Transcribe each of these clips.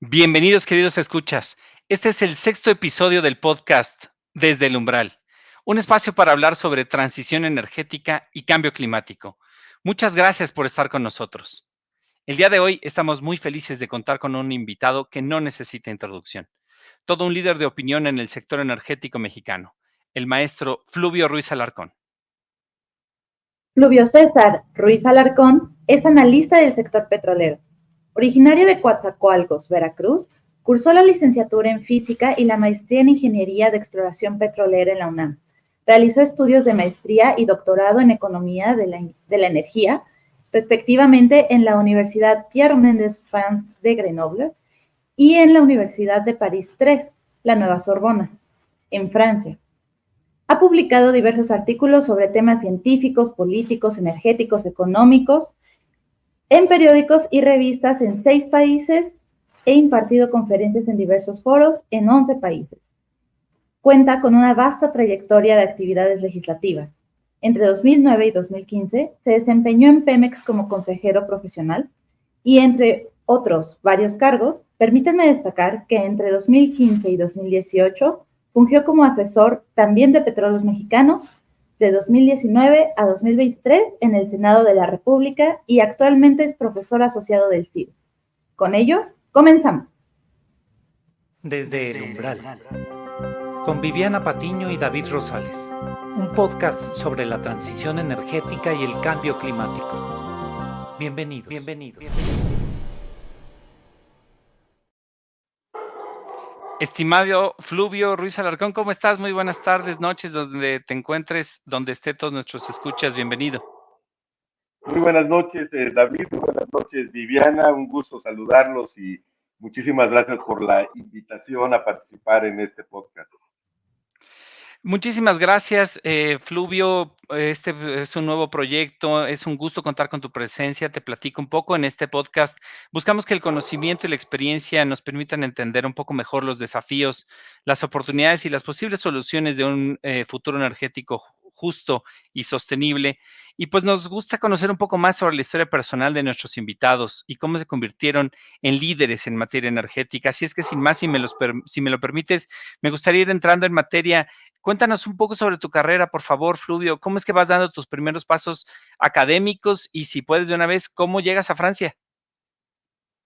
Bienvenidos, queridos escuchas. Este es el sexto episodio del podcast Desde el Umbral, un espacio para hablar sobre transición energética y cambio climático. Muchas gracias por estar con nosotros. El día de hoy estamos muy felices de contar con un invitado que no necesita introducción, todo un líder de opinión en el sector energético mexicano, el maestro Fluvio Ruiz Alarcón. Fluvio César Ruiz Alarcón es analista del sector petrolero. Originario de Coatzacoalcos, Veracruz, cursó la licenciatura en Física y la maestría en Ingeniería de Exploración Petrolera en la UNAM. Realizó estudios de maestría y doctorado en Economía de la Energía, respectivamente en la Universidad Pierre Mendès France de Grenoble y en la Universidad de París III, la Nueva Sorbona, en Francia. Ha publicado diversos artículos sobre temas científicos, políticos, energéticos, económicos, en periódicos y revistas en 6 países e impartido conferencias en diversos foros en 11 países. Cuenta con una vasta trayectoria de actividades legislativas. Entre 2009 y 2015 se desempeñó en Pemex como consejero profesional y entre otros varios cargos, permítanme destacar que entre 2015 y 2018 fungió como asesor también de Petróleos Mexicanos de 2019 a 2023 en el Senado de la República y actualmente es profesor asociado del CID. Con ello, comenzamos. Desde el Umbral, con Viviana Patiño y David Rosales, un podcast sobre la transición energética y el cambio climático. Bienvenidos. Estimado Fluvio Ruiz Alarcón, ¿cómo estás? Muy buenas tardes, noches, donde te encuentres, donde esté todos nuestros escuchas. Bienvenido. Muy buenas noches, David. Muy buenas noches, Viviana. Un gusto saludarlos y muchísimas gracias por la invitación a participar en este podcast. Muchísimas gracias, Fluvio. Este es un nuevo proyecto, es un gusto contar con tu presencia. Te platico un poco en este podcast. Buscamos que el conocimiento y la experiencia nos permitan entender un poco mejor los desafíos, las oportunidades y las posibles soluciones de un futuro energético justo y sostenible. Y pues nos gusta conocer un poco más sobre la historia personal de nuestros invitados y cómo se convirtieron en líderes en materia energética. Así es que sin más, si me lo permites, me gustaría ir entrando en materia. Cuéntanos un poco sobre tu carrera, por favor, Fluvio. ¿Cómo es que vas dando tus primeros pasos académicos? Y si puedes de una vez, ¿cómo llegas a Francia?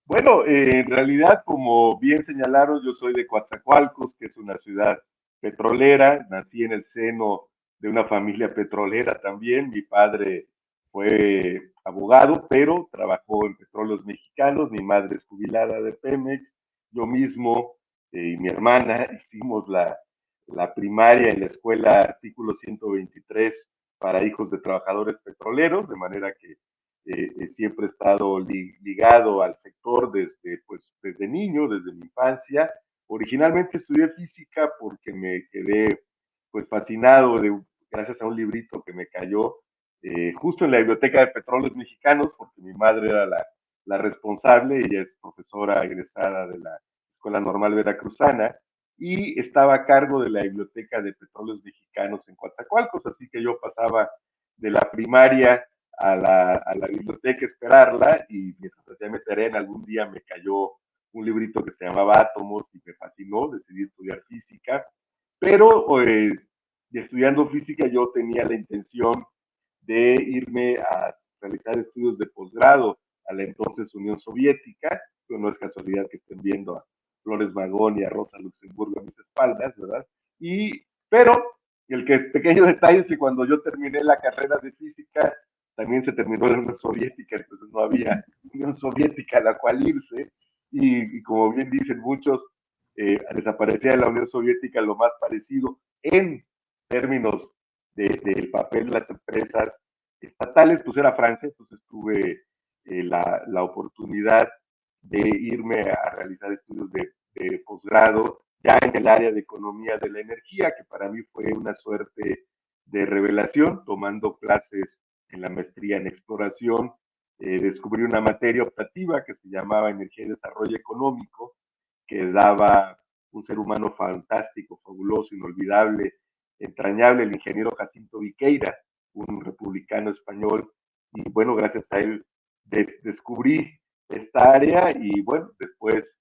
Bueno, en realidad, como bien señalaron, yo soy de Coatzacoalcos, que es una ciudad petrolera. Nací en el seno de una familia petrolera también. Mi padre fue abogado, pero trabajó en Petróleos Mexicanos. Mi madre es jubilada de Pemex. Yo mismo y mi hermana hicimos la primaria en la escuela artículo 123 para hijos de trabajadores petroleros, de manera que siempre he estado ligado al sector desde niño, desde mi infancia. Originalmente estudié física porque me quedé pues fascinado gracias a un librito que me cayó justo en la Biblioteca de Petróleos Mexicanos, porque mi madre era la responsable. Ella es profesora egresada de la Escuela Normal Veracruzana y estaba a cargo de la Biblioteca de Petróleos Mexicanos en Coatzacoalcos, así que yo pasaba de la primaria a la biblioteca a esperarla, y mientras hacía mi tarea en algún día me cayó un librito que se llamaba Átomos y me fascinó. Decidí estudiar física, pero estudiando física yo tenía la intención de irme a realizar estudios de posgrado a la entonces Unión Soviética. Pero no es casualidad que estén viendo a Flores Magón y a Rosa Luxemburgo a mis espaldas, ¿verdad? Pero pequeño detalle es que cuando yo terminé la carrera de física, también se terminó la Unión Soviética, entonces no había Unión Soviética a la cual irse, y como bien dicen muchos, desaparecía la Unión Soviética lo más parecido en términos del papel de las empresas estatales, pues era Francia. Entonces tuve la oportunidad de irme a realizar estudios de posgrado ya en el área de economía de la energía, que para mí fue una suerte de revelación. Tomando clases en la maestría en exploración, descubrí una materia optativa que se llamaba Energía y Desarrollo Económico, que daba un ser humano fantástico, fabuloso, inolvidable, entrañable, el ingeniero Jacinto Viqueira, un republicano español. Y bueno, gracias a él descubrí esta área, y bueno, después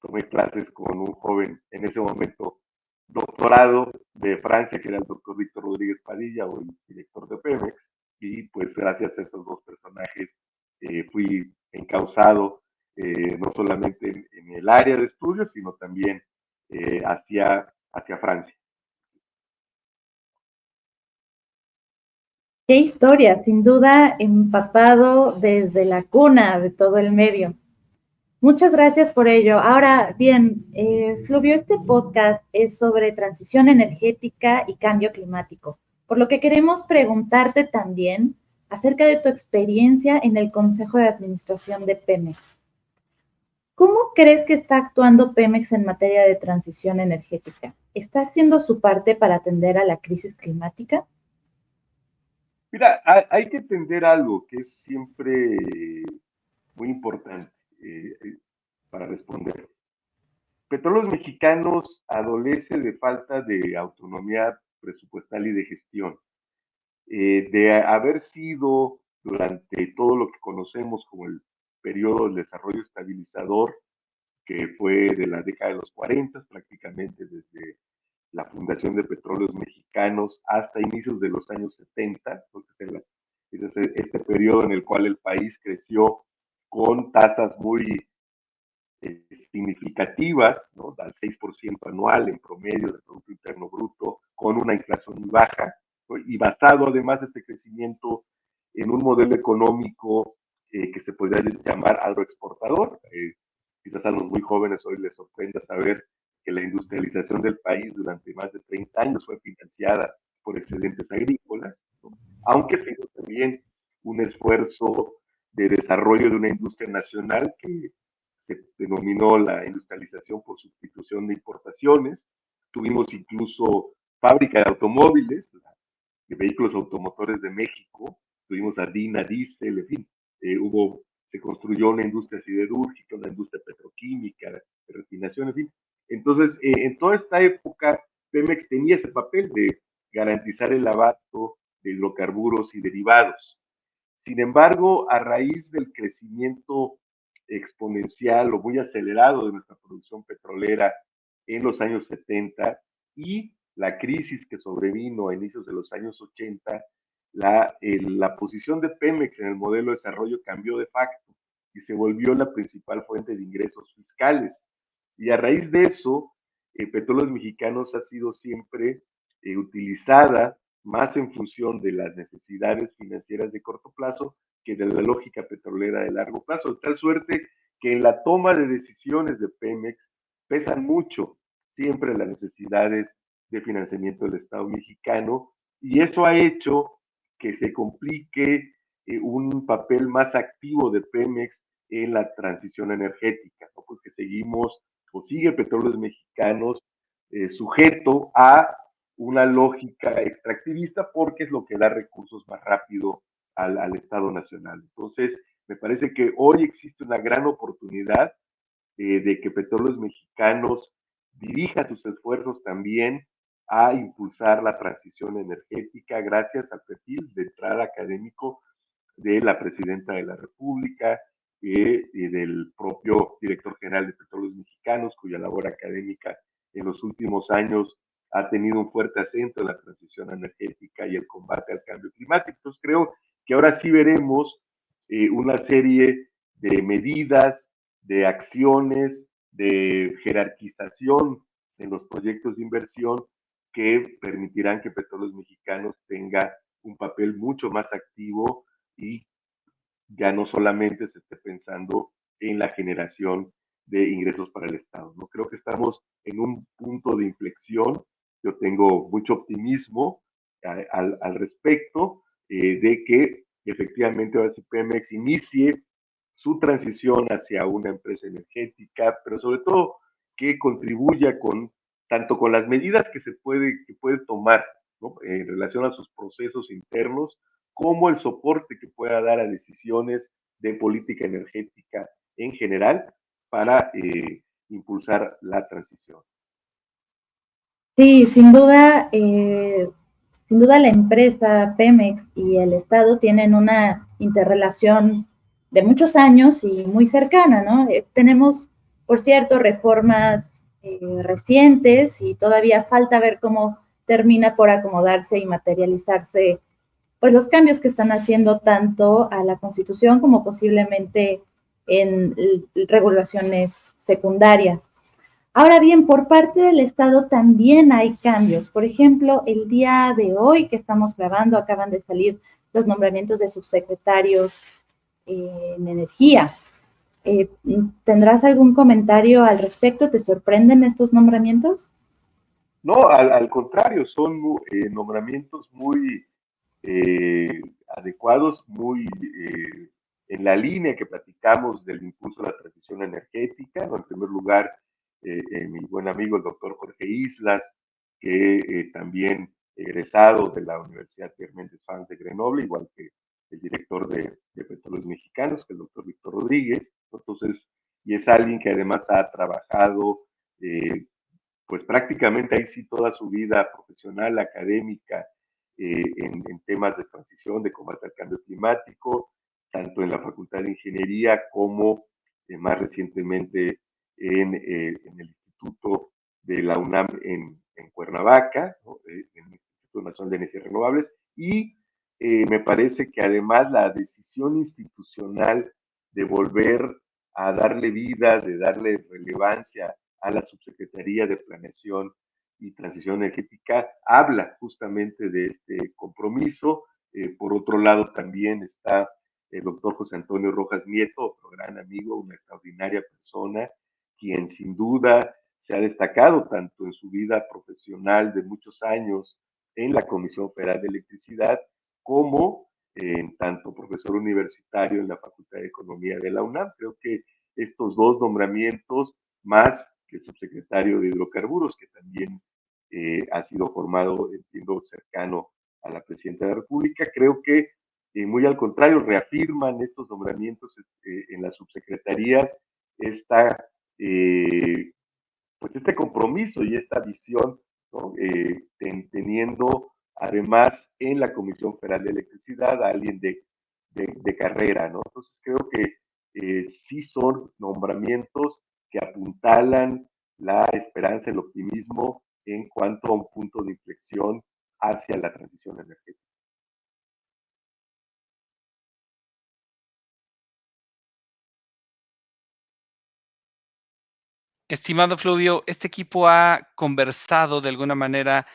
tomé clases con un joven, en ese momento, doctorado de Francia, que era el doctor Víctor Rodríguez Padilla, o el director de Pemex, y pues gracias a esos dos personajes fui encauzado no solamente en el área de estudios, sino también hacia Francia. Qué historia, sin duda empapado desde la cuna de todo el medio. Muchas gracias por ello. Ahora, bien, Fluvio, este podcast es sobre transición energética y cambio climático, por lo que queremos preguntarte también acerca de tu experiencia en el Consejo de Administración de Pemex. ¿Cómo crees que está actuando Pemex en materia de transición energética? ¿Está haciendo su parte para atender a la crisis climática? Mira, hay que entender algo que es siempre muy importante para responder. Petróleos Mexicanos adolece de falta de autonomía presupuestal y de gestión. De haber sido durante todo lo que conocemos como el periodo del desarrollo estabilizador, que fue de la década de los 40, prácticamente desde la fundación de Petróleos Mexicanos hasta inicios de los años 70, entonces es este periodo en el cual el país creció con tasas muy significativas, ¿no? Al 6% anual en promedio del Producto Interno Bruto, con una inflación muy baja, ¿no? Y basado además este crecimiento en un modelo económico que se podría llamar agroexportador. Quizás a los muy jóvenes hoy les sorprenda saber que la industrialización del país durante más de 30 años fue financiada por excedentes agrícolas, ¿no? Aunque se hizo también un esfuerzo de desarrollo de una industria nacional que se denominó la industrialización por sustitución de importaciones. Tuvimos incluso fábrica de automóviles, de vehículos automotores de México, tuvimos a DINA, Diesel, en fin, se construyó una industria siderúrgica, una industria petroquímica, de refinación, en fin. Entonces, en toda esta época, Pemex tenía ese papel de garantizar el abasto de hidrocarburos y derivados. Sin embargo, a raíz del crecimiento exponencial o muy acelerado de nuestra producción petrolera en los años 70 y la crisis que sobrevino a inicios de los años 80, la posición de Pemex en el modelo de desarrollo cambió de facto y se volvió la principal fuente de ingresos fiscales. Y a raíz de eso, Petróleos Mexicanos ha sido siempre utilizada más en función de las necesidades financieras de corto plazo que de la lógica petrolera de largo plazo, de tal suerte que en la toma de decisiones de Pemex pesan mucho siempre las necesidades de financiamiento del Estado mexicano, y eso ha hecho que se complique un papel más activo de Pemex en la transición energética, ¿no? Porque seguimos o sigue Petróleos Mexicanos sujeto a una lógica extractivista porque es lo que da recursos más rápido al Estado Nacional. Entonces, me parece que hoy existe una gran oportunidad de que Petróleos Mexicanos dirija sus esfuerzos también a impulsar la transición energética gracias al perfil de entrada académico de la presidenta de la República y del propio director general de Petróleos Mexicanos, cuya labor académica en los últimos años ha tenido un fuerte acento en la transición energética y el combate al cambio climático. Entonces creo que ahora sí veremos una serie de medidas, de acciones, de jerarquización en los proyectos de inversión que permitirán que Petróleos Mexicanos tenga un papel mucho más activo y ya no solamente se esté pensando en la generación de ingresos para el Estado, ¿no? Creo que estamos en un punto de inflexión. Yo tengo mucho optimismo al respecto de que efectivamente ahora sí Pemex inicie su transición hacia una empresa energética, pero sobre todo que contribuya tanto con las medidas que puede tomar, ¿no? En relación a sus procesos internos, como el soporte que pueda dar a decisiones de política energética en general para impulsar la transición. Sí, sin duda la empresa Pemex y el Estado tienen una interrelación de muchos años y muy cercana, ¿no? Tenemos Por cierto, reformas recientes y todavía falta ver cómo termina por acomodarse y materializarse pues los cambios que están haciendo tanto a la Constitución como posiblemente en regulaciones secundarias. Ahora bien, por parte del Estado también hay cambios. Por ejemplo, el día de hoy que estamos grabando acaban de salir los nombramientos de subsecretarios en energía. ¿Tendrás algún comentario al respecto? ¿Te sorprenden estos nombramientos? No, al contrario, son nombramientos muy adecuados, muy en la línea que platicamos del impulso a la transición energética. ¿No? En primer lugar, mi buen amigo el doctor Jorge Islas, que también egresado de la Universidad Pierre Mendès France de Grenoble, igual que el director de Petróleos Mexicanos, que es el doctor Víctor Rodríguez. Entonces, y es alguien que además ha trabajado pues prácticamente ahí sí toda su vida profesional, académica, en temas de transición, de combate al cambio climático, tanto en la Facultad de Ingeniería como más recientemente en el Instituto de la UNAM en Cuernavaca, ¿no? En el Instituto Nacional de Energías Renovables, y me parece que además la decisión institucional de volver a darle vida, de darle relevancia a la Subsecretaría de Planeación y Transición Energética, habla justamente de este compromiso. Por otro lado, también está el doctor José Antonio Rojas Nieto, otro gran amigo, una extraordinaria persona, quien sin duda se ha destacado tanto en su vida profesional de muchos años en la Comisión Federal de Electricidad, como en tanto profesor universitario en la Facultad de Economía de la UNAM. Creo que estos dos nombramientos, más que subsecretario de Hidrocarburos, que también ha sido formado, entiendo, cercano a la Presidenta de la República, creo que muy al contrario, reafirman estos nombramientos en las subsecretarías esta, pues este compromiso y esta visión, ¿no? Teniendo además en la Comisión Federal de Electricidad a alguien de carrera, ¿no? Entonces creo que sí son nombramientos que apuntalan la esperanza, el optimismo en cuanto a un punto de inflexión hacia la transición energética. Estimado Fluvio, este equipo ha conversado de alguna manera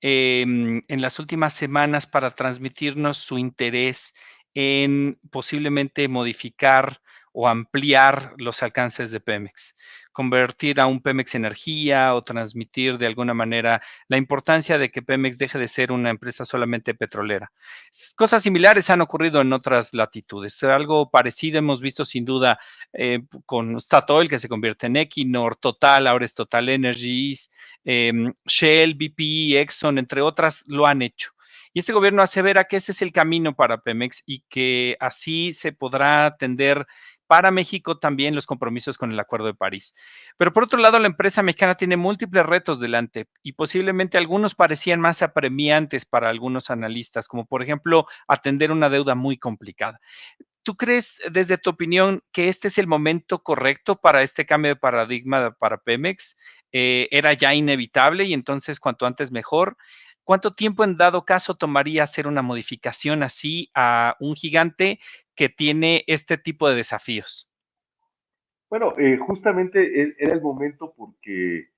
en las últimas semanas para transmitirnos su interés en posiblemente modificar o ampliar los alcances de Pemex, convertir a un Pemex Energía o transmitir de alguna manera la importancia de que Pemex deje de ser una empresa solamente petrolera. Cosas similares han ocurrido en otras latitudes. Algo parecido hemos visto sin duda con Statoil, que se convierte en Equinor, Total, ahora es Total Energies, Shell, BP, Exxon, entre otras, lo han hecho. Y este gobierno asevera que ese es el camino para Pemex y que así se podrá atender para México también los compromisos con el Acuerdo de París. Pero por otro lado, la empresa mexicana tiene múltiples retos delante y posiblemente algunos parecían más apremiantes para algunos analistas, como por ejemplo atender una deuda muy complicada. ¿Tú crees, desde tu opinión, que este es el momento correcto para este cambio de paradigma para Pemex? ¿Era ya inevitable y entonces cuanto antes mejor? ¿Cuánto tiempo en dado caso tomaría hacer una modificación así a un gigante que tiene este tipo de desafíos? Bueno, justamente era el momento porque,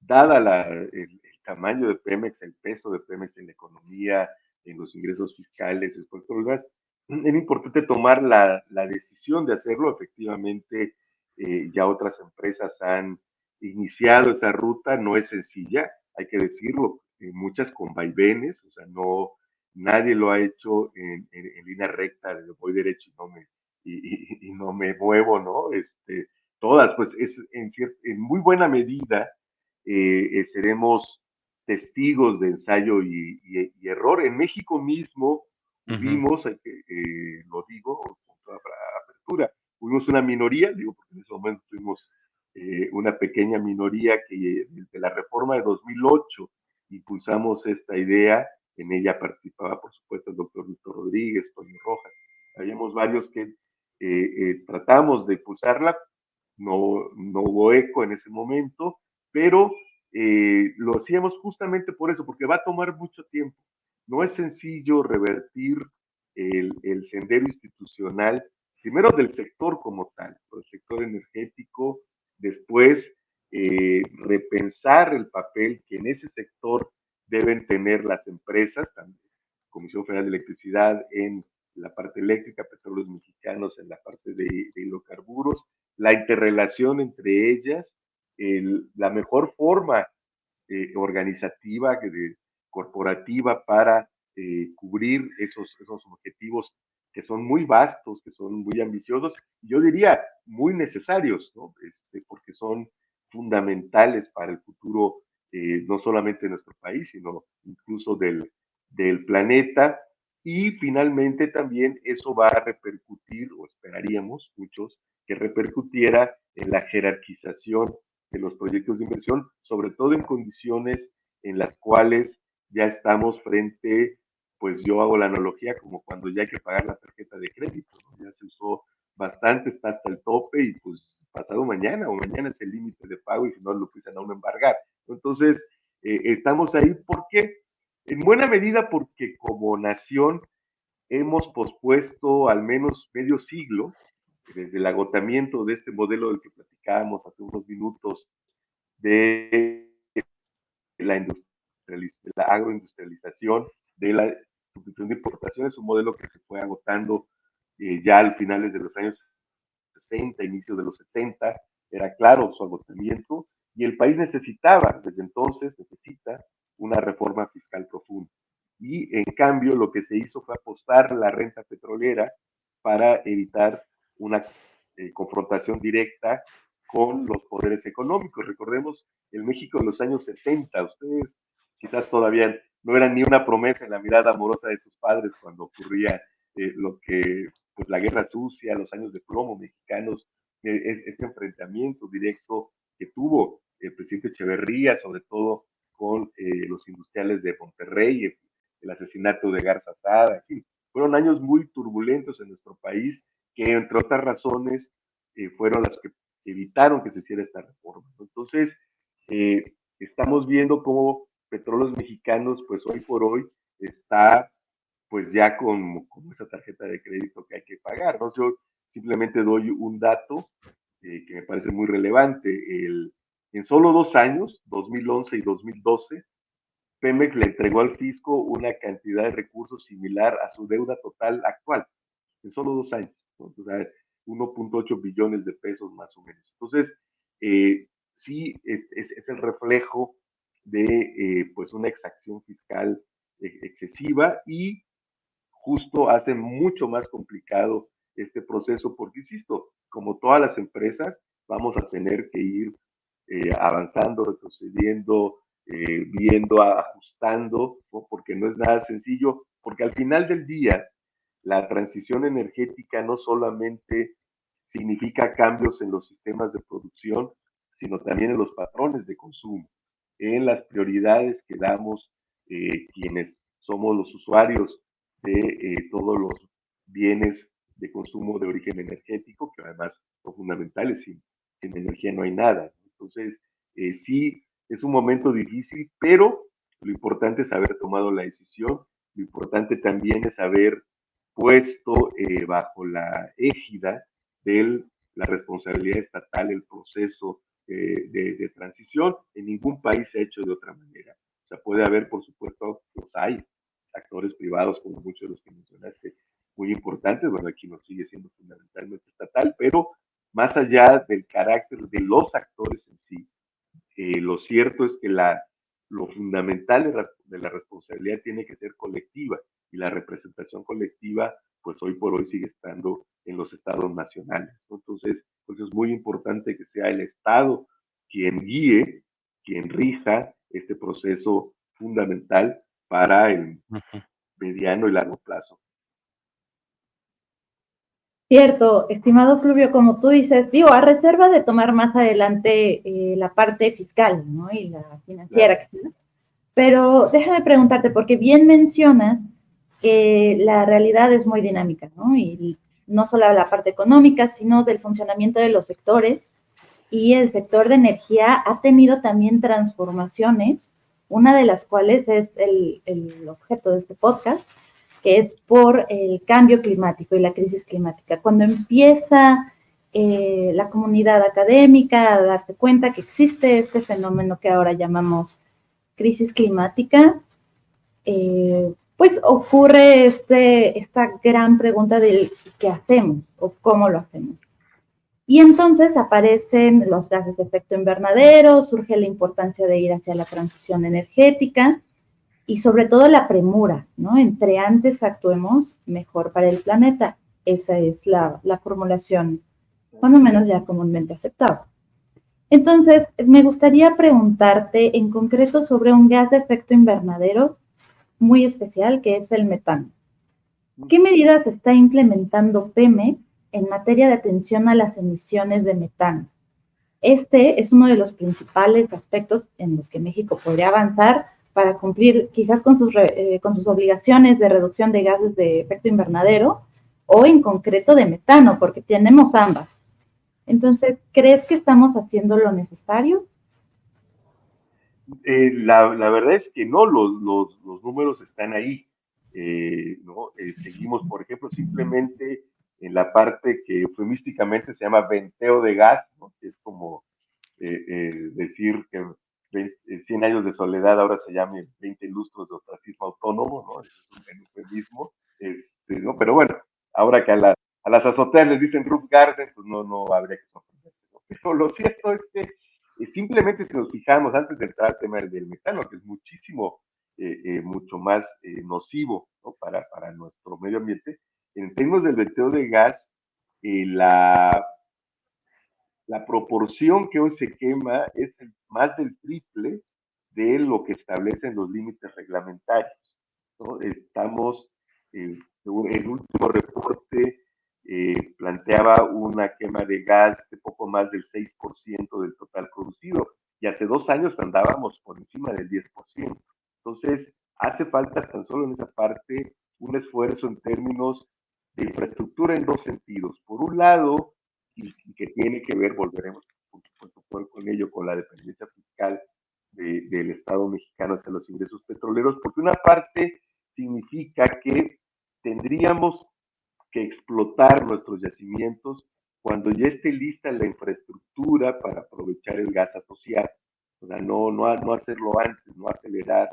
dada el tamaño de Pemex, el peso de Pemex en la economía, en los ingresos fiscales, era importante tomar la decisión de hacerlo. Efectivamente, ya otras empresas han iniciado esa ruta, no es sencilla, hay que decirlo, muchas con vaivenes, o sea, no, nadie lo ha hecho en línea recta, de voy derecho y y no me muevo, ¿no? Todas, pues es en muy buena medida seremos testigos de ensayo y error. En México mismo Ujú. hubimos, lo digo con toda apertura, hubimos una minoría, digo, porque en ese momento tuvimos una pequeña minoría que desde la reforma de 2008 impulsamos esta idea. En ella participaba, por supuesto, el doctor Víctor Rodríguez, Toño Rojas. Habíamos varios que tratamos de impulsarla, no hubo eco en ese momento, pero lo hacíamos justamente por eso, porque va a tomar mucho tiempo. No es sencillo revertir el sendero institucional, primero del sector como tal, el sector energético, después repensar el papel que en ese sector deben tener las empresas, también Comisión Federal de Electricidad en la parte eléctrica, Petróleos Mexicanos en la parte de hidrocarburos, la interrelación entre ellas, la mejor forma organizativa, corporativa para cubrir esos objetivos que son muy vastos, que son muy ambiciosos, yo diría muy necesarios, ¿no? Porque son fundamentales para el futuro, no solamente de nuestro país, sino incluso del planeta. Y finalmente también eso va a repercutir, o esperaríamos muchos, que repercutiera en la jerarquización de los proyectos de inversión, sobre todo en condiciones en las cuales ya estamos frente, pues yo hago la analogía como cuando ya hay que pagar la tarjeta de crédito, ¿no? Ya se usó bastante, está hasta el tope y pues pasado mañana o mañana es el límite de pago y si no lo empiezan a uno embargar. Entonces, estamos ahí porque, en buena medida porque como nación hemos pospuesto al menos medio siglo, desde el agotamiento de este modelo del que platicábamos hace unos minutos, de la agroindustrialización, de la sustitución de importaciones, un modelo que se fue agotando ya al finales de los años 60, inicios de los 70, era claro su agotamiento, y el país necesitaba, desde entonces, necesita una reforma fiscal profunda. Y en cambio, lo que se hizo fue apostar la renta petrolera para evitar una confrontación directa con los poderes económicos. Recordemos el México de los años 70, ustedes quizás todavía no eran ni una promesa en la mirada amorosa de sus padres cuando ocurría lo que, pues la guerra sucia, los años de plomo mexicanos, este enfrentamiento directo que tuvo el presidente Echeverría, sobre todo con los industriales de Monterrey, el asesinato de Garza Sada, en fin, fueron años muy turbulentos en nuestro país que, entre otras razones, fueron las que evitaron que se hiciera esta reforma. Entonces, estamos viendo cómo Petróleos Mexicanos, pues hoy por hoy, está pues ya con esa tarjeta de crédito que hay que pagar, ¿no? Yo simplemente doy un dato que me parece muy relevante. En solo 2 años, 2011 y 2012, Pemex le entregó al fisco una cantidad de recursos similar a su deuda total actual, en solo 2 años, ¿no? O sea, 1.8 billones de pesos más o menos. Entonces, sí, es el reflejo de pues una exacción fiscal excesiva y justo hace mucho más complicado este proceso porque, insisto, como todas las empresas, vamos a tener que ir avanzando, retrocediendo, viendo, ajustando, ¿no? Porque no es nada sencillo, porque al final del día, la transición energética no solamente significa cambios en los sistemas de producción, sino también en los patrones de consumo, en las prioridades que damos quienes somos los usuarios de todos los bienes de consumo de origen energético, que además son fundamentales, sin energía no hay nada. Entonces, sí, es un momento difícil, pero lo importante es haber tomado la decisión, lo importante también es haber puesto bajo la égida de la responsabilidad estatal el proceso de transición. En ningún país se ha hecho de otra manera. O sea, puede haber, por supuesto, los hay, actores privados, como muchos de los que mencionaste, muy importantes. Bueno, aquí no sigue siendo fundamentalmente estatal, pero más allá del carácter de los actores en sí, lo cierto es que lo fundamental de la responsabilidad tiene que ser colectiva y la representación colectiva, pues hoy por hoy sigue estando en los estados nacionales, ¿no? Entonces, pues es muy importante que sea el Estado quien guíe, quien rija este proceso fundamental para el mediano y largo plazo. Cierto, estimado Fluvio, como tú dices, digo, a reserva de tomar más adelante la parte fiscal, ¿no? Y la financiera, claro. Pero déjame preguntarte, porque bien mencionas que la realidad es muy dinámica, ¿no? Y no solo la parte económica, sino del funcionamiento de los sectores y el sector de energía ha tenido también transformaciones, una de las cuales es el objeto de este podcast, que es por el cambio climático y la crisis climática. Cuando empieza la comunidad académica a darse cuenta que existe este fenómeno que ahora llamamos crisis climática, pues ocurre esta gran pregunta del qué hacemos o cómo lo hacemos. Y entonces aparecen los gases de efecto invernadero, surge la importancia de ir hacia la transición energética y sobre todo la premura, ¿no? Entre antes actuemos, mejor para el planeta. Esa es la formulación, cuando menos ya comúnmente aceptada. Entonces, me gustaría preguntarte en concreto sobre un gas de efecto invernadero muy especial, que es el metano. ¿Qué medidas está implementando Pemex en materia de atención a las emisiones de metano? Este es uno de los principales aspectos en los que México podría avanzar para cumplir quizás con sus obligaciones de reducción de gases de efecto invernadero o en concreto de metano, porque tenemos ambas. Entonces, ¿crees que estamos haciendo lo necesario? La verdad es que no, los números están ahí. ¿No? Seguimos, por ejemplo, simplemente en la parte que eufemísticamente se llama venteo de gas, ¿no? Que es como decir que 100 años de soledad ahora se llame 20 lustros de ostracismo autónomo, ¿no? Es un eufemismo, ¿no? Pero bueno, ahora que a las azoteas les dicen roof garden, pues no habría que sorprenderse, ¿no? Pero lo cierto es que simplemente si nos fijamos antes de entrar al tema del metano, que es mucho más nocivo, ¿no? para nuestro medio ambiente, en términos del verteo de gas, la proporción que hoy se quema es más del triple de lo que establecen los límites reglamentarios, ¿no? Estamos, según el último reporte, planteaba una quema de gas de poco más del 6% del total producido, y hace 2 años andábamos por encima del 10%. Entonces, hace falta tan solo en esa parte un esfuerzo en términos de infraestructura en dos sentidos. Por un lado, y que tiene que ver, volveremos por supuesto con ello, con la dependencia fiscal del Estado mexicano hacia los ingresos petroleros, porque una parte significa que tendríamos que explotar nuestros yacimientos cuando ya esté lista la infraestructura para aprovechar el gas asociado. O sea, no hacerlo antes, no acelerar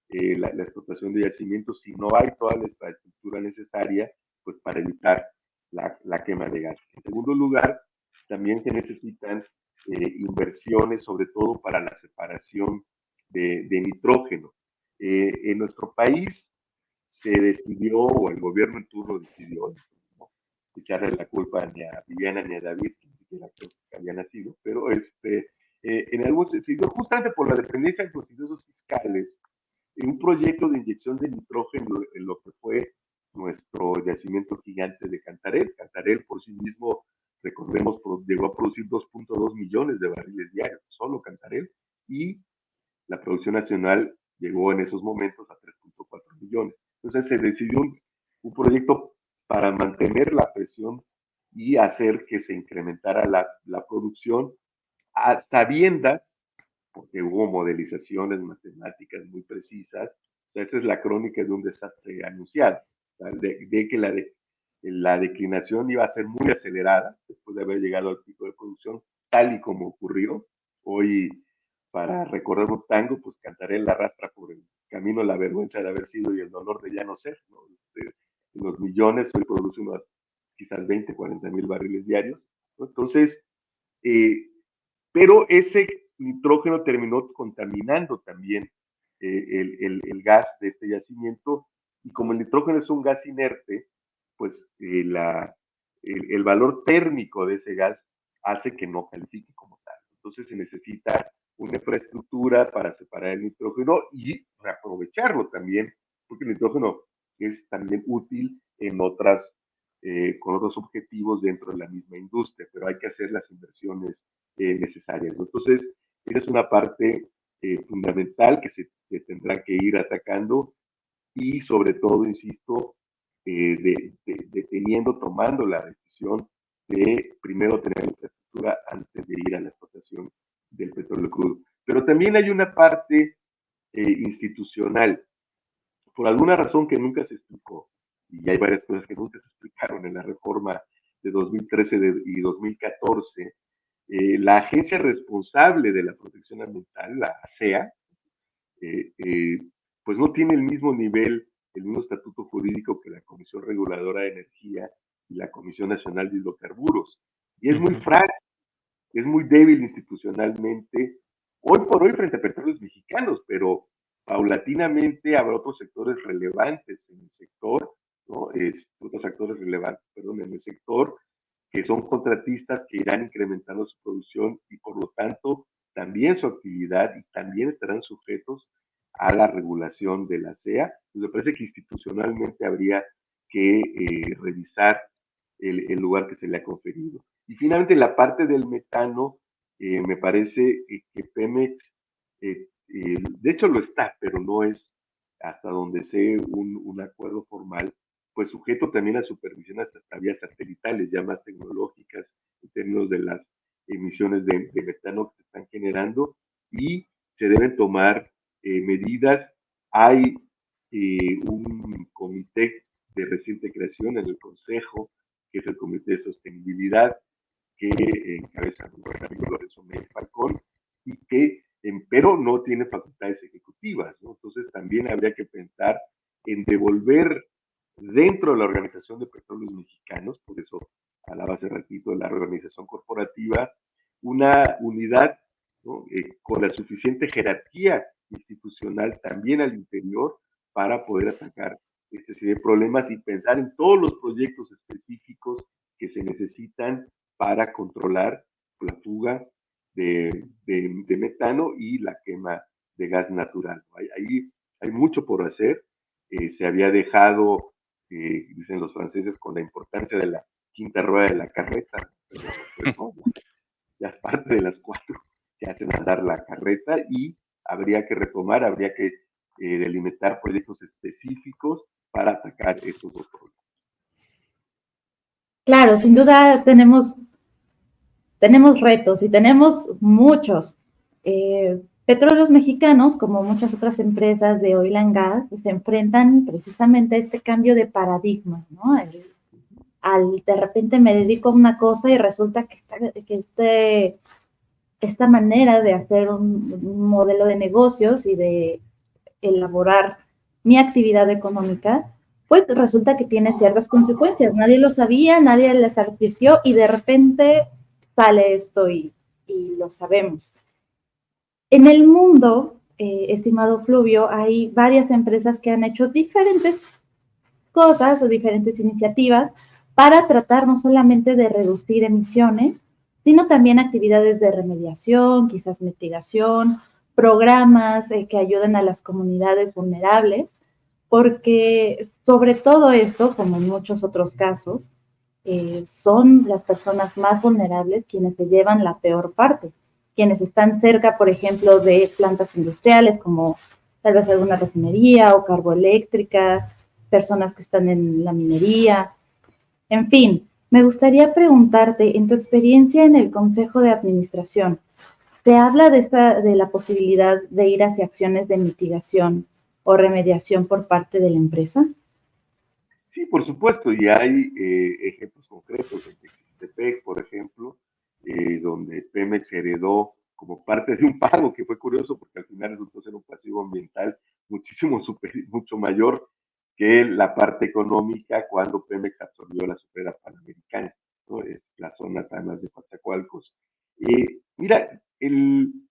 la explotación de yacimientos si no hay toda la infraestructura necesaria, pues para evitar la quema de gas. En segundo lugar, también se necesitan inversiones, sobre todo para la separación de nitrógeno. En nuestro país se decidió, o el gobierno en turno decidió, no echarle la culpa ni a Viviana ni a David, que ni siquiera creo que había nacido, pero en algo se decidió justamente por la dependencia de los ingresos fiscales, en un proyecto de inyección de nitrógeno en lo que fue nuestro yacimiento gigante de Cantarell. Cantarell por sí mismo, recordemos, llegó a producir 2.2 millones de barriles diarios, solo Cantarell, y la producción nacional llegó en esos momentos a 3.4 millones. Entonces se decidió un proyecto para mantener la presión y hacer que se incrementara la producción a sabiendas, porque hubo modelizaciones matemáticas muy precisas. Esa es la crónica de un desastre anunciado, de que la declinación iba a ser muy acelerada después de haber llegado al pico de producción, tal y como ocurrió. Hoy, para recorrer un tango, pues Cantarell la arrastra por el camino la vergüenza de haber sido y el dolor de ya no ser, ¿no? Los millones, hoy produce unos quizás 20, 40 mil barriles diarios, ¿no? Entonces, pero ese nitrógeno terminó contaminando también el gas de este yacimiento, y como el nitrógeno es un gas inerte, pues el valor térmico de ese gas hace que no califique como tal. Entonces se necesita una infraestructura para separar el nitrógeno y reaprovecharlo también, porque el nitrógeno es también útil en con otros objetivos dentro de la misma industria, pero hay que hacer las inversiones necesarias. Entonces, esa es una parte fundamental que se tendrá que ir atacando, y sobre todo, insisto, tomando la decisión de primero tener la infraestructura antes de ir a la explotación. también hay una parte institucional, por alguna razón que nunca se explicó, y hay varias cosas que nunca se explicaron en la reforma de 2013 y 2014, la agencia responsable de la protección ambiental, la ASEA, eh, eh, pues no tiene el mismo nivel, el mismo estatuto jurídico que la Comisión Reguladora de Energía y la Comisión Nacional de Hidrocarburos. Y es muy frágil, es muy débil institucionalmente, hoy por hoy frente a petróleos mexicanos, pero paulatinamente habrá otros sectores relevantes en el sector, ¿no? Otros actores relevantes, perdón, en el sector, que son contratistas que irán incrementando su producción y por lo tanto también su actividad y también estarán sujetos a la regulación de la CEA. Pues me parece que institucionalmente habría que revisar el lugar que se le ha conferido. Y finalmente la parte del metano, me parece que Pemex, de hecho lo está, pero no es hasta donde sé un acuerdo formal, pues sujeto también a supervisión hasta vías satelitales, ya más tecnológicas, en términos de las emisiones de metano que se están generando, y se deben tomar medidas. Hay un comité de reciente creación en el Consejo, que es el Comité de Sostenibilidad, que encabeza el buen amigo Lorenzo Mejía Falcón, y que, pero no tiene facultades ejecutivas, ¿no? Entonces también habría que pensar en devolver dentro de la Organización de Petróleos Mexicanos, por eso hablaba hace ratito de la reorganización corporativa, una unidad, ¿no? Con la suficiente jerarquía institucional también al interior para poder atacar este serie de problemas y pensar en todos los proyectos específicos que se necesitan para controlar la fuga de metano y la quema de gas natural. Ahí hay mucho por hacer. Se había dejado, dicen los franceses, con la importancia de la quinta rueda de la carreta, pero pues no, ya es parte de las cuatro que hacen andar la carreta y habría que retomar, habría que delimitar proyectos específicos para atacar estos dos problemas. Claro, sin duda tenemos retos y tenemos muchos. Petróleos Mexicanos, como muchas otras empresas de oil and gas, se enfrentan precisamente a este cambio de paradigma, ¿no? De repente me dedico a una cosa y resulta que esta manera de hacer un modelo de negocios y de elaborar mi actividad económica, pues resulta que tiene ciertas consecuencias. Nadie lo sabía, nadie les advirtió y de repente sale esto y lo sabemos. En el mundo, estimado Fluvio, hay varias empresas que han hecho diferentes cosas o diferentes iniciativas para tratar no solamente de reducir emisiones, sino también actividades de remediación, quizás mitigación, programas que ayuden a las comunidades vulnerables, porque sobre todo esto, como en muchos otros casos, son las personas más vulnerables quienes se llevan la peor parte, quienes están cerca, por ejemplo, de plantas industriales como tal vez alguna refinería o carboeléctrica, personas que están en la minería, en fin. Me gustaría preguntarte, en tu experiencia en el Consejo de Administración, ¿se habla de la posibilidad de ir hacia acciones de mitigación o remediación por parte de la empresa? Sí, por supuesto, y hay ejemplos concretos en Textepec, por ejemplo, donde Pemex heredó como parte de un pago, que fue curioso porque al final resultó ser un pasivo ambiental mucho mayor que la parte económica cuando Pemex absorbió la Superera Panamericana, ¿no? Es la zona además de Coatzacoalcos. Mira, en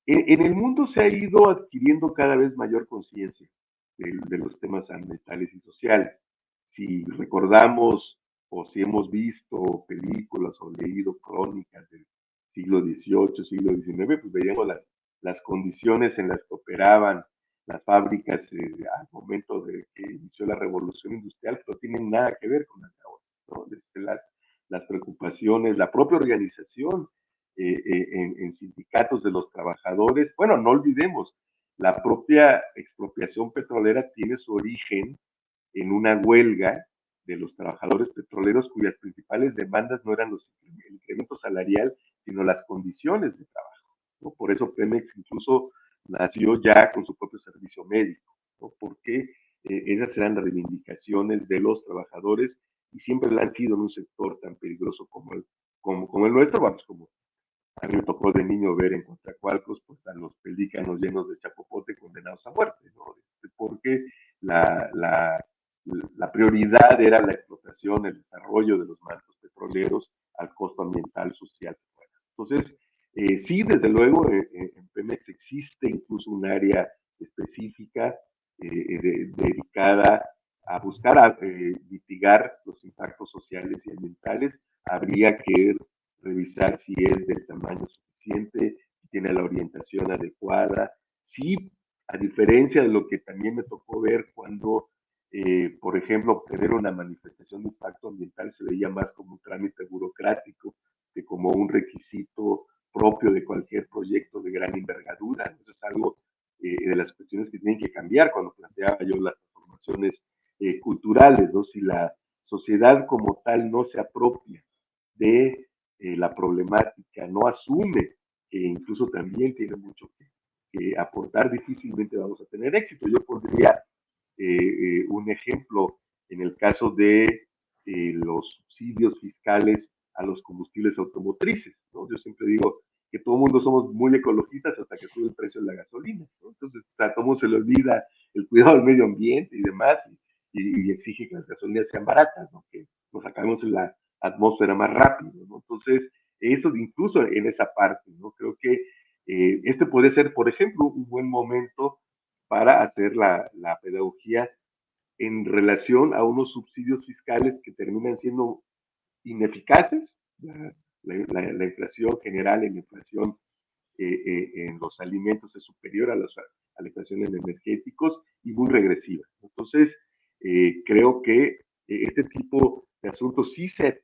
el mundo se ha ido adquiriendo cada vez mayor conciencia de los temas ambientales y sociales. Si recordamos o si hemos visto películas o leído crónicas del siglo XVIII, siglo XIX, pues veíamos las condiciones en las que operaban las fábricas al momento de que inició la revolución industrial, que no tienen nada que ver con las de ahora, ¿no? Las preocupaciones, la propia organización en sindicatos de los trabajadores. Bueno, no olvidemos, la propia expropiación petrolera tiene su origen en una huelga de los trabajadores petroleros cuyas principales demandas no eran el incremento salarial, sino las condiciones de trabajo. ¿no? Por eso Pemex incluso nació ya con su propio servicio médico, ¿no? Porque esas eran las reivindicaciones de los trabajadores y siempre lo han sido en un sector tan peligroso como el nuestro, vamos, como a mí me tocó de niño ver en Coatzacoalcos pues, a los pelícanos llenos de chapopote condenados a muerte, ¿no? Porque la, la, la prioridad era la explotación, el desarrollo de los mantos petroleros al costo ambiental, social. Entonces, sí, desde luego, en Pemex existe incluso un área específica dedicada a buscar mitigar los impactos sociales y ambientales. Habría que revisar si es del tamaño suficiente, si tiene la orientación adecuada, si a diferencia de lo que también me tocó ver cuando, por ejemplo, obtener una manifestación de impacto ambiental se veía más como un trámite burocrático que como un requisito propio de cualquier proyecto de gran envergadura. Eso es algo de las cuestiones que tienen que cambiar cuando planteaba yo las transformaciones culturales, ¿no? Si la sociedad como tal no se apropia de la problemática, no asume que incluso también tiene mucho que aportar, difícilmente vamos a tener éxito. Yo pondría un ejemplo en el caso de los subsidios fiscales a los combustibles automotrices, ¿no? Yo siempre digo que todo el mundo somos muy ecologistas hasta que sube el precio de la gasolina, ¿no? Entonces a todo mundo se le olvida el cuidado del medio ambiente y demás, y exige que las gasolinas sean baratas, ¿no? Que nos acabemos en la atmósfera más rápido, ¿no? Entonces, eso incluso en esa parte, ¿no? Creo que este puede ser, por ejemplo, un buen momento para hacer la pedagogía en relación a unos subsidios fiscales que terminan siendo ineficaces. La inflación general, la inflación en los alimentos es superior a la inflación en energéticos y muy regresiva. Entonces, creo que este tipo de asuntos sí se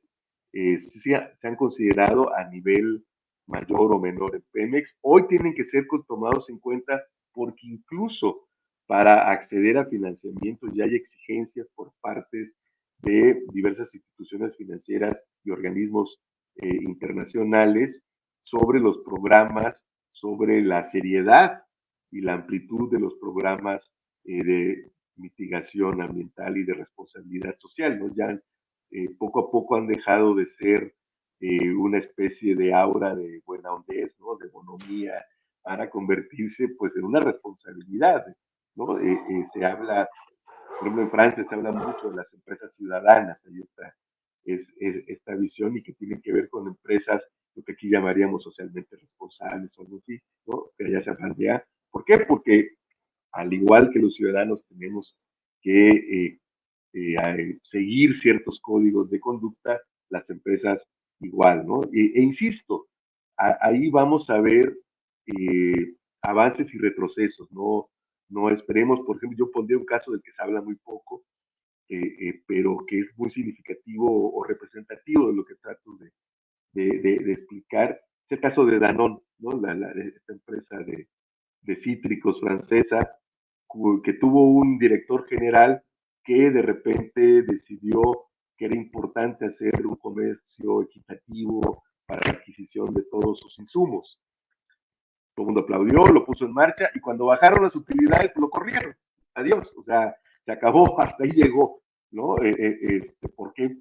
han considerado a nivel mayor o menor en Pemex. Hoy tienen que ser tomados en cuenta porque incluso para acceder a financiamiento ya hay exigencias por parte de diversas instituciones financieras y organismos internacionales sobre los programas, sobre la seriedad y la amplitud de los programas de mitigación ambiental y de responsabilidad social, ¿no? Ya poco a poco han dejado de ser una especie de aura de buena hondez, ¿no? De bonomía, para convertirse pues en una responsabilidad, ¿no? Se habla, por ejemplo, en Francia se habla mucho de las empresas ciudadanas, ahí está esta visión y que tiene que ver con empresas, lo que aquí llamaríamos socialmente responsables o algo así, ¿no? Que allá se plantea. ¿Por qué? Porque al igual que los ciudadanos tenemos que seguir ciertos códigos de conducta, las empresas igual, ¿no? Insisto, ahí vamos a ver avances y retrocesos, no esperemos, por ejemplo, yo pondría un caso del que se habla muy poco, pero que es muy significativo o representativo de lo que trato de explicar, es el caso de Danone, ¿no? Esta empresa de cítricos francesa, que tuvo un director general que de repente decidió que era importante hacer un comercio equitativo para la adquisición de todos sus insumos. Todo el mundo aplaudió, lo puso en marcha y cuando bajaron las utilidades lo corrieron. Adiós, o sea, se acabó, hasta ahí llegó, ¿no? ¿Por qué?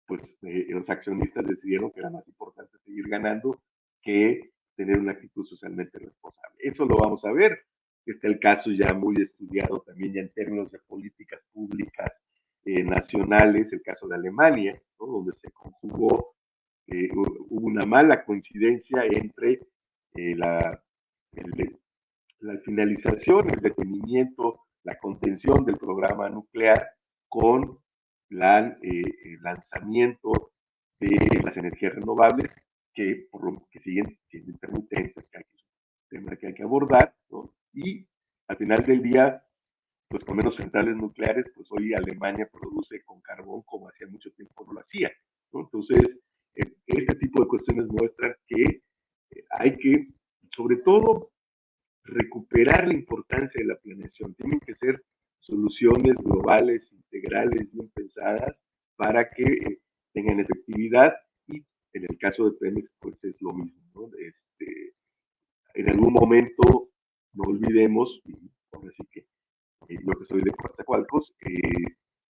Pues los accionistas decidieron que era más importante seguir ganando que tener una actitud socialmente responsable. Eso lo vamos a ver. Está el caso ya muy estudiado también ya en términos de políticas públicas nacionales, el caso de Alemania, ¿no? Donde se conjugó, hubo una mala coincidencia entre la la finalización, el detenimiento, la contención del programa nuclear con el lanzamiento de las energías renovables que, por lo que siguen siendo intermitentes, que es un tema que hay que abordar, ¿no? Y al final del día, pues con menos centrales nucleares, pues hoy Alemania produce con carbón como hacía mucho tiempo no lo hacía, ¿no? Entonces, este tipo de cuestiones muestran que hay que, sobre todo, recuperar la importancia de la planeación. Tienen que ser soluciones globales, integrales, bien pensadas, para que tengan efectividad y en el caso de Pemex, pues es lo mismo, ¿no? algún momento, no olvidemos, y ahora sí que yo que soy de Coatzacoalcos,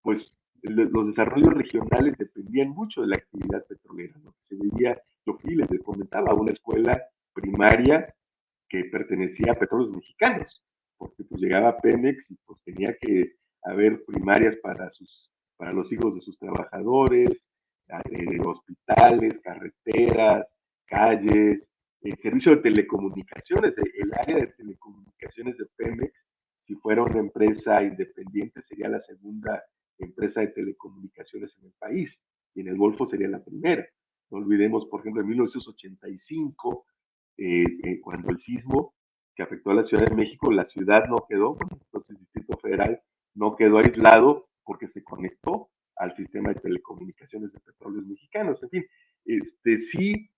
pues los desarrollos regionales dependían mucho de la actividad petrolera, ¿no? Se veía, lo que les comentaba, una escuela primaria que pertenecía a Petróleos Mexicanos, porque pues llegaba Pemex y pues tenía que haber primarias para los hijos de sus trabajadores, hospitales, carreteras, calles, el servicio de telecomunicaciones, el área de telecomunicaciones de Pemex, si fuera una empresa independiente, sería la segunda empresa de telecomunicaciones en el país, y en el Golfo sería la primera. No olvidemos, por ejemplo, en 1985, cuando el sismo que afectó a la Ciudad de México, la ciudad no quedó, entonces el Distrito Federal no quedó aislado porque se conectó al sistema de telecomunicaciones de Petróleos Mexicanos. En fin, sí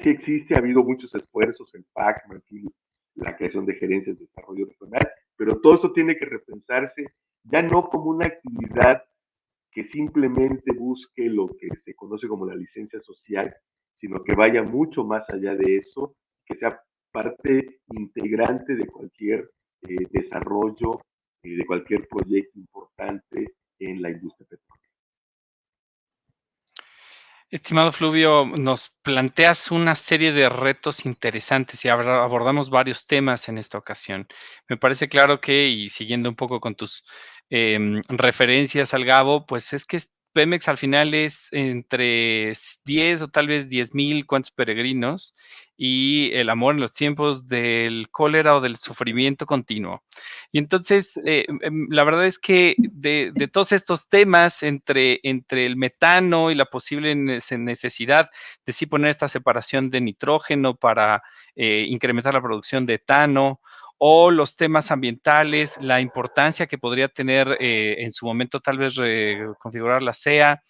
existe, ha habido muchos esfuerzos, el PAC, en fin, la creación de gerencias de desarrollo regional, pero todo eso tiene que repensarse ya no como una actividad que simplemente busque lo que se conoce como la licencia social, sino que vaya mucho más allá de eso, que sea parte integrante de cualquier desarrollo, de cualquier proyecto importante en la industria petrolera. Estimado Fluvio, nos planteas una serie de retos interesantes y abordamos varios temas en esta ocasión. Me parece claro que, y siguiendo un poco con tus referencias al Gabo, pues es que Pemex al final es entre 10 o tal vez 10,000 cuantos peregrinos y el amor en los tiempos del cólera o del sufrimiento continuo. Y entonces, la verdad es que de todos estos temas, entre el metano y la posible necesidad de sí poner esta separación de nitrógeno para incrementar la producción de etano, o los temas ambientales, la importancia que podría tener en su momento tal vez configurar la CEA.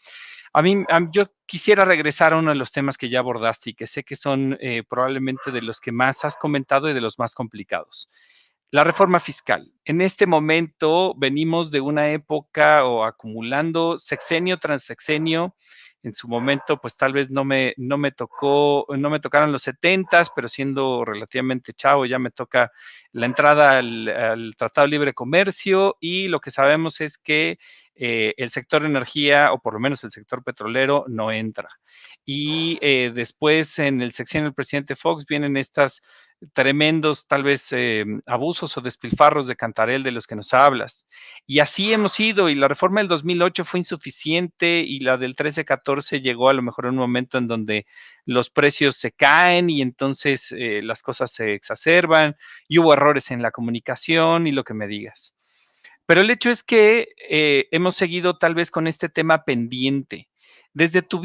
Yo quisiera regresar a uno de los temas que ya abordaste y que sé que son probablemente de los que más has comentado y de los más complicados. La reforma fiscal. En este momento venimos de una época o acumulando sexenio tras sexenio. En su momento, pues tal vez no me tocaron los 70s, pero siendo relativamente chavo, ya me toca la entrada al Tratado de Libre Comercio, y lo que sabemos es que el sector energía, o por lo menos el sector petrolero, no entra. Y después, en el sexenio del presidente Fox, vienen estas tremendos, tal vez, abusos o despilfarros de Cantarell de los que nos hablas. Y así hemos ido, y la reforma del 2008 fue insuficiente, y la del 13-14 llegó a lo mejor en un momento en donde los precios se caen y entonces las cosas se exacerban, y hubo errores en la comunicación y lo que me digas. Pero el hecho es que hemos seguido tal vez con este tema pendiente. Desde tu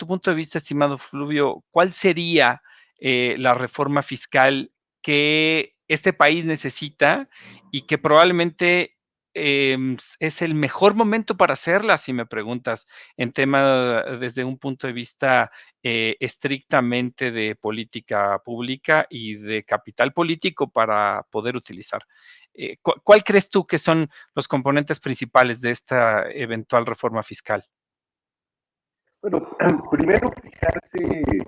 punto de vista, estimado Fluvio, ¿cuál sería la reforma fiscal que este país necesita y que probablemente es el mejor momento para hacerla, si me preguntas, en tema desde un punto de vista estrictamente de política pública y de capital político para poder utilizar? ¿Cuál crees tú que son los componentes principales de esta eventual reforma fiscal? Bueno, primero fijarse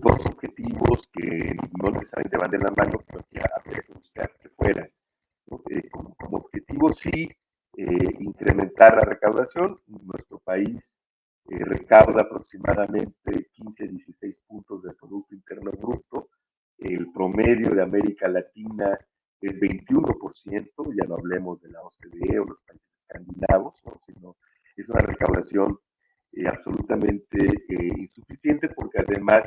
dos objetivos que no necesariamente van de la mano, pero que habría que buscar que fueran, ¿no? Como objetivo sí, incrementar la recaudación. Nuestro país recauda aproximadamente 15 a 16 puntos del Producto Interno Bruto. El promedio de América Latina es 21%, ya no hablemos de la OCDE o los países escandinavos, ¿no? Sino es una recaudación absolutamente insuficiente, porque además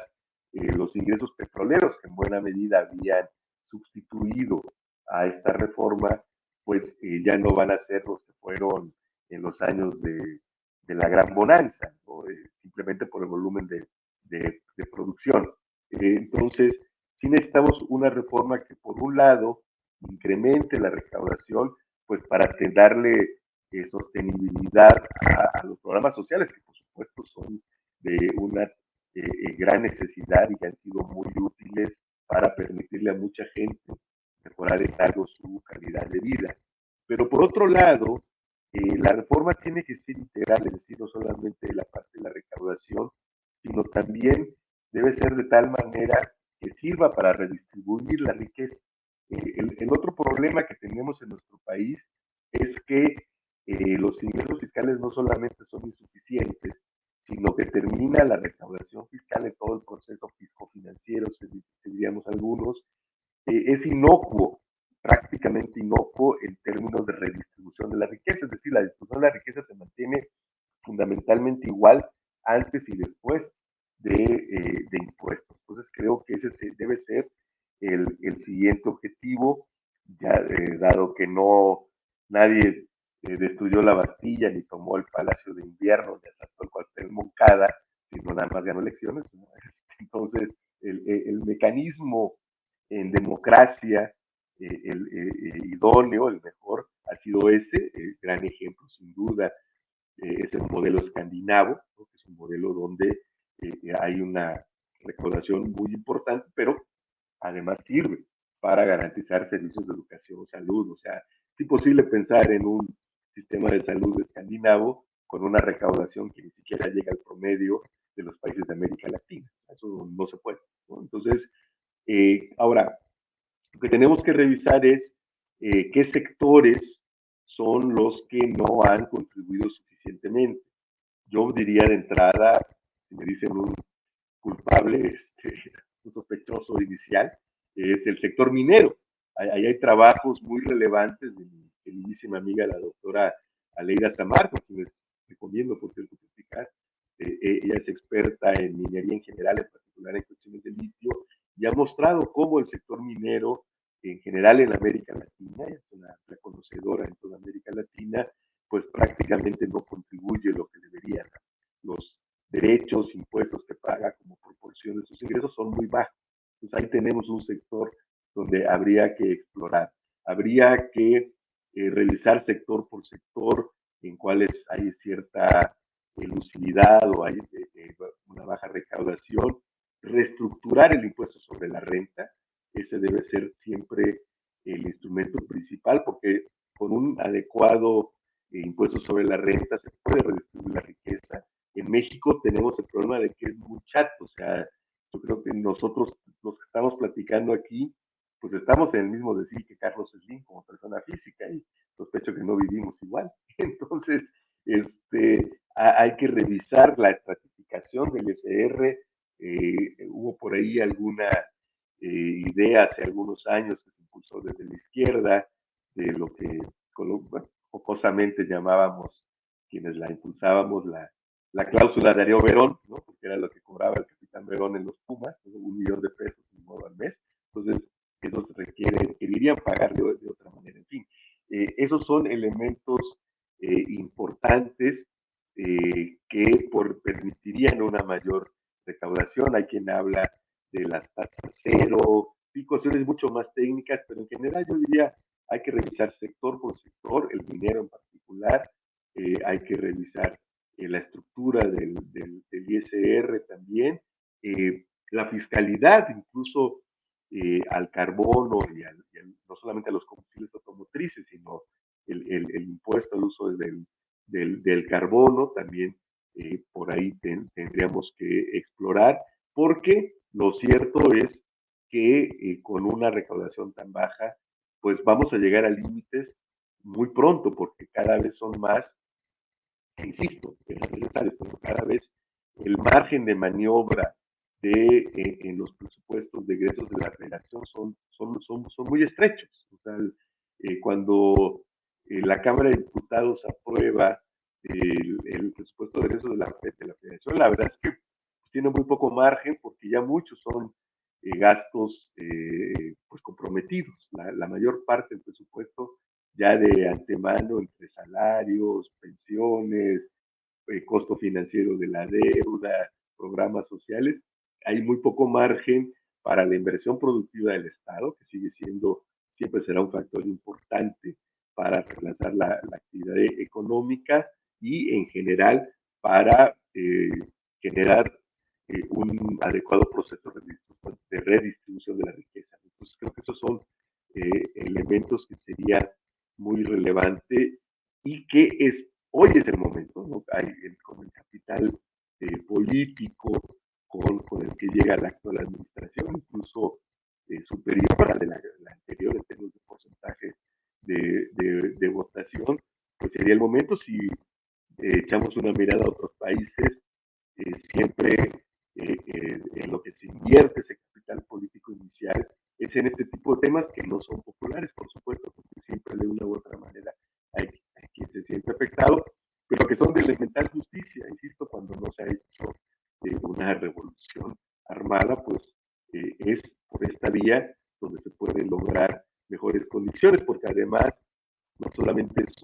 los ingresos petroleros, que en buena medida habían sustituido a esta reforma, pues ya no van a ser los que fueron en los años de la gran bonanza, ¿no? Simplemente por el volumen de producción. Entonces, sí necesitamos una reforma que, por un lado, incremente la recaudación, pues para darle sostenibilidad a los programas sociales, que por supuesto son de una gran necesidad y que han sido muy útiles para permitirle a mucha gente mejorar en algo su calidad de vida. Pero por otro lado, la reforma tiene que ser integral, es decir, no solamente la parte de la recaudación, sino también debe ser de tal manera que sirva para redistribuir la riqueza. El otro problema que tenemos en nuestro país es que los ingresos fiscales no solamente son insuficientes, sino que termina la recaudación fiscal en todo el proceso fisco-financiero, diríamos algunos, es inocuo, prácticamente inocuo en términos de redistribución de la riqueza, es decir, la distribución de la riqueza se mantiene fundamentalmente igual antes y después de impuestos. Entonces creo que ese debe ser el siguiente objetivo, ya dado que no nadie destruyó la Bastilla, ni tomó el Palacio de Invierno, ni asaltó el cuartel Moncada, sino nada más ganó elecciones. ¿No? Entonces, el mecanismo en democracia, el idóneo, el mejor, ha sido ese, el gran ejemplo, sin duda, es el modelo escandinavo, ¿no? Que es un modelo donde hay una recaudación muy importante, pero además sirve para garantizar servicios de educación, salud. O sea, es imposible pensar en un sistema de salud escandinavo con una recaudación que ni siquiera llega al promedio de los países de América Latina. Eso no se puede, ¿no? Entonces, ahora, lo que tenemos que revisar es qué sectores son los que no han contribuido suficientemente. Yo diría de entrada, si me dicen un culpable, un sospechoso inicial, es el sector minero. Ahí hay trabajos muy relevantes de mi queridísima amiga, la doctora Aleida Samar, con quien les recomiendo, por cierto, platicar. Ella es experta en minería en general, en particular en cuestiones de litio, y ha mostrado cómo el sector minero, en general en América Latina, es una reconocedora en toda América Latina, pues prácticamente no contribuye lo que debería. Los derechos, impuestos que paga como proporción de sus ingresos son muy bajos. Entonces ahí tenemos un sector donde habría que explorar. Habría que revisar sector por sector en cuáles hay cierta elusividad o hay una baja recaudación, reestructurar el impuesto sobre la renta, ese debe ser siempre el instrumento principal, porque con un adecuado impuesto sobre la renta se puede redistribuir la riqueza. En México tenemos el problema de que es muy chato, o sea, yo creo que nosotros, los que estamos platicando aquí, pues estamos en el mismo decir que Carlos Slim como persona física y sospecho que no vivimos igual. Entonces, hay que revisar la estratificación del ISR. Hubo por ahí alguna idea hace algunos años que se impulsó desde la izquierda de lo que bueno, jocosamente llamábamos, quienes la impulsábamos, la cláusula de Darío Verón, ¿no? Porque era lo que cobraba el capitán Verón en los Pumas, ¿no? $1,000,000 en modo al mes. Entonces, eso requerirían pagar de otra manera. En fin, esos son elementos importantes que permitirían una mayor recaudación. Hay quien habla de las tasas cero y cuestiones mucho más técnicas, pero en general yo diría hay que revisar sector por sector, el minero en particular, hay que revisar la estructura del ISR también, la fiscalidad incluso al carbono y no solamente a los combustibles automotrices, sino el impuesto al uso del carbono también por ahí tendríamos que explorar, porque lo cierto es que con una recaudación tan baja, pues vamos a llegar a límites muy pronto, porque cada vez son más, insisto, es necesario, pero cada vez el margen de maniobra en los presupuestos de egresos de la federación son muy estrechos. O sea, cuando la Cámara de Diputados aprueba el presupuesto de egresos de la federación, la verdad es que tiene muy poco margen porque ya muchos son gastos pues comprometidos. La mayor parte del presupuesto ya de antemano entre salarios, pensiones, costo financiero de la deuda, programas sociales, hay muy poco margen para la inversión productiva del Estado, que siempre será un factor importante para relanzar la actividad económica y en general para generar un adecuado proceso de redistribución de la riqueza. Entonces creo que esos son elementos que sería muy relevante y que hoy es el momento, ¿no? Con el capital político con el que llega la actual administración, incluso incluso superior a la anterior en términos de porcentaje de votación, pues sería el momento. Si echamos una mirada a otros países, siempre en lo que se invierte ese capital político inicial es en este tipo de temas que no son populares, por supuesto, porque siempre de una u otra manera hay quien se siente afectado, pero que son de elemental justicia. Insisto, cuando no se ha hecho una revolución armada, pues es por esta vía donde se pueden lograr mejores condiciones, porque además no solamente es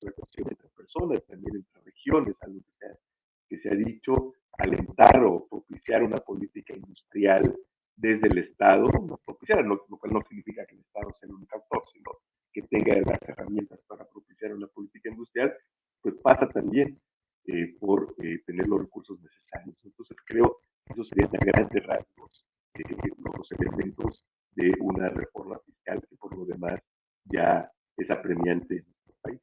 una cuestión entre personas, también entre regiones, algo que se ha dicho, alentar o propiciar una política industrial desde el Estado, no propiciar, lo cual no significa que el Estado sea el único actor, sino que tenga las herramientas para propiciar una política industrial, pues pasa también por tener los recursos necesarios. Entonces creo que esos serían a grandes rasgos los elementos de una reforma fiscal que por lo demás ya es apremiante en nuestro país.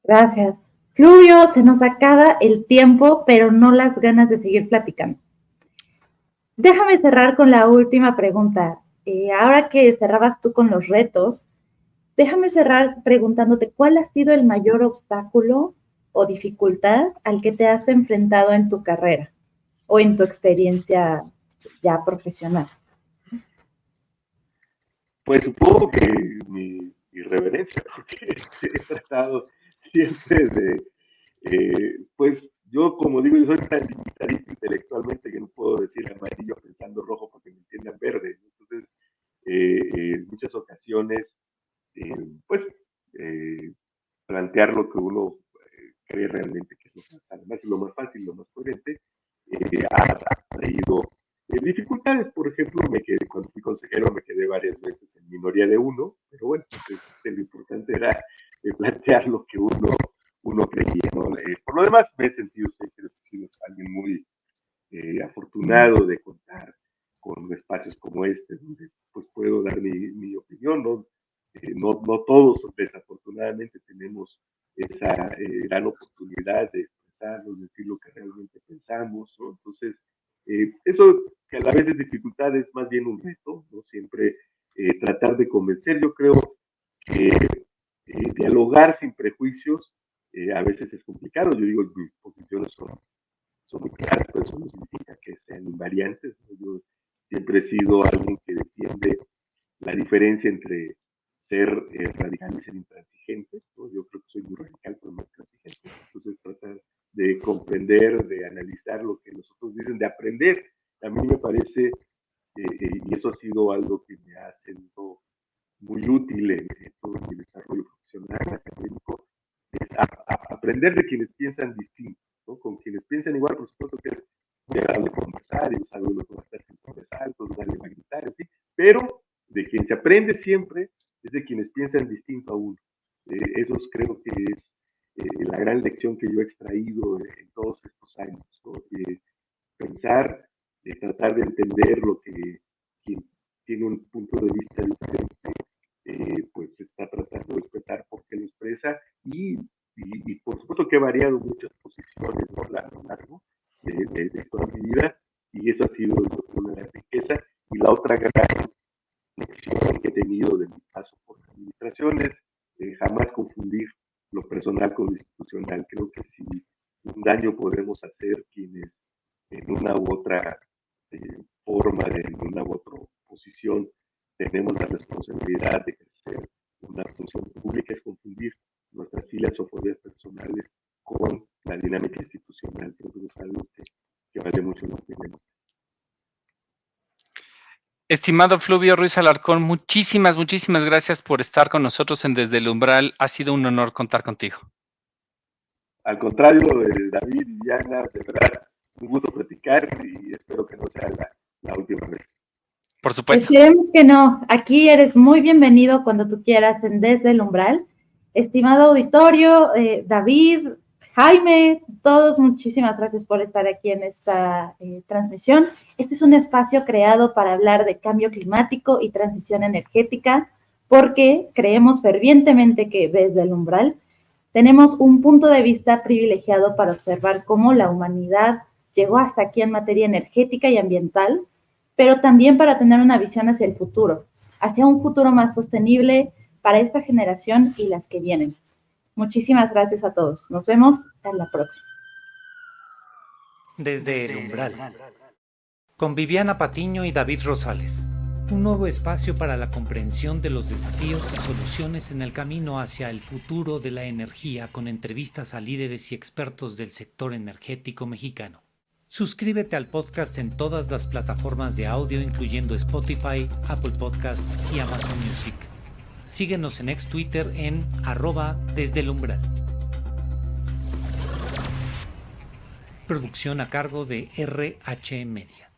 Gracias. Fluvio, se nos acaba el tiempo, pero no las ganas de seguir platicando. Déjame cerrar con la última pregunta. Ahora que cerrabas tú con los retos, déjame cerrar preguntándote cuál ha sido el mayor obstáculo o dificultad al que te has enfrentado en tu carrera o en tu experiencia ya profesional. Pues supongo que mi irreverencia, porque he tratado siempre de, pues yo como digo, yo soy tan limitarista intelectualmente que no puedo decir amarillo pensando rojo porque me entiendan verde. Entonces, en muchas ocasiones, pues, plantear lo que uno cree realmente que es lo más, además es lo más fácil, lo más coherente, ha traído dificultades. Por ejemplo, cuando fui consejero me quedé varias veces en minoría de uno, pero bueno, lo importante era plantear lo que uno creía, ¿no? Por lo demás, me he sentido alguien muy afortunado de contar con espacios como este, donde pues puedo dar mi opinión, ¿no? No todos, desafortunadamente, tenemos esa gran oportunidad de expresarnos, decir lo que realmente pensamos, ¿no? Entonces, eso que a la vez es dificultad es más bien un reto, ¿no? Siempre tratar de convencer. Yo creo que dialogar sin prejuicios a veces es complicado. Yo digo, mis posiciones son muy claras, pero eso no significa que sean invariantes, ¿no? Yo siempre he sido alguien que defiende la diferencia entre ser radical y ser intransigente, ¿no? Yo creo que soy muy radical, pero no intransigente. Entonces, tratar de comprender, de analizar lo que los otros dicen, de aprender. A mí me parece, y eso ha sido algo que me ha sido muy útil en todo mi desarrollo profesional, académico, es aprender de quienes piensan distinto, ¿no? Con quienes piensan igual, por supuesto que es muy agradable conversar, y sabe uno que va a estar siempre altos, nadie va a gritar, en fin, pero de quien se aprende siempre es de quienes piensan distinto a uno. Eso creo que es la gran lección que yo he extraído en todos estos años, ¿no? Pensar, tratar de entender lo que quien tiene un punto de vista diferente, pues está tratando de expresar por qué lo expresa y por supuesto que he variado muchas posiciones, ¿no? A lo largo de toda mi vida, y eso ha sido una riqueza. Y la otra gran lección que he tenido de mi paso por las administraciones, jamás confundir lo personal con lo institucional. Creo que si un daño podemos hacer quienes en una u otra forma, en una u otra posición, tenemos la responsabilidad de ejercer una función pública, es confundir nuestras filas o fobias personales con la dinámica institucional. Creo que es algo que vale mucho la pena. Estimado Fluvio Ruiz Alarcón, muchísimas gracias por estar con nosotros en Desde el Umbral. Ha sido un honor contar contigo. Al contrario, David y Diana, de verdad, un gusto platicar y espero que no sea la última vez. Por supuesto. Esperemos que no. Aquí eres muy bienvenido cuando tú quieras en Desde el Umbral. Estimado auditorio, David, Jaime, todos, muchísimas gracias por estar aquí en esta transmisión. Este es un espacio creado para hablar de cambio climático y transición energética, porque creemos fervientemente que desde el Umbral tenemos un punto de vista privilegiado para observar cómo la humanidad llegó hasta aquí en materia energética y ambiental, pero también para tener una visión hacia el futuro, hacia un futuro más sostenible para esta generación y las que vienen. Muchísimas gracias a todos. Nos vemos en la próxima. Desde el umbral, con Viviana Patiño y David Rosales. Un nuevo espacio para la comprensión de los desafíos y soluciones en el camino hacia el futuro de la energía, con entrevistas a líderes y expertos del sector energético mexicano. Suscríbete al podcast en todas las plataformas de audio, incluyendo Spotify, Apple Podcast y Amazon Music. Síguenos en ex Twitter en @desdeelumbral. Producción a cargo de RH Media.